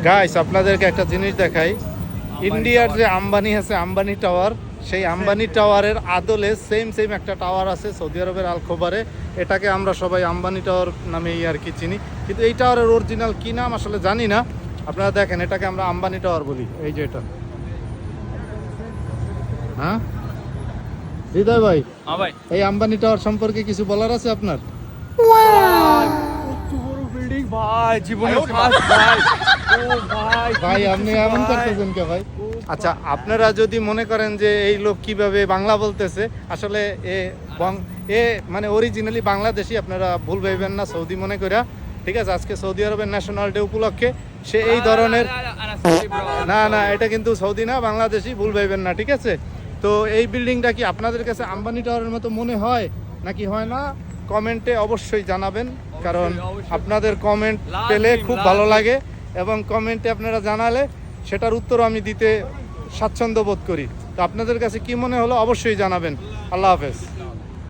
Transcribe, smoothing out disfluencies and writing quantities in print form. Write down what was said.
Guys আপনাদেরকে একটা জিনিস দেখাই, ইন্ডিয়ার যে আম্বানি আছে, আম্বানি টাওয়ার, সেই আম্বানি টাওয়ারের আদলে সেম একটা টাওয়ার আছে সৌদি আরবের আল খোবারে। এটাকে আমরা সবাই আম্বানি টাওয়ার নামেই আর কি চিনি, কিন্তু এই টাওয়ারের অরিজিনাল কি নাম আসলে জানি না। আপনারা দেখেন, এটাকে আমরা আম্বানি টাওয়ার বলি। এই যে এটা, হ্যাঁ হৃদয় ভাই, হ্যাঁ ভাই, এই আম্বানি টাওয়ার সম্পর্কে কিছু বলার আছে আপনার? কত বড় বিল্ডিং ভাই, জীবনের ফার্স্ট ভাই। ও ভাই ভাই আপনি এমন করতেছেন কে ভাই? আচ্ছা, আপনারা যদি মনে করেন যে এই লোক কিভাবে বাংলা বলতেছে, আসলে এ মানে অরিজিনালি বাংলাদেশি, আপনারা ভুল ভাইবেন না সৌদি মনে কইরা, ঠিক আছে? আজকে সৌদি আরবের ন্যাশনাল ডে উপলক্ষে সে এই ধরনের, না এটা কিন্তু সৌদি না, বাংলাদেশি, ভুল ভাইবেন না, ঠিক আছে? তো এই বিল্ডিংটা কি আপনাদের কাছে আম্বানি টাওয়ারের মতো মনে হয় নাকি হয় না? কমেন্টে অবশ্যই জানাবেন, কারণ আপনাদের কমেন্ট পেলে খুব ভালো লাগে, এবং কমেন্টে আপনারা জানালে সেটার উত্তর আমি দিতে স্বাচ্ছন্দ্য বোধ করি। তো আপনাদের কাছে কি মনে হলো অবশ্যই জানাবেন। আল্লাহ হাফেজ।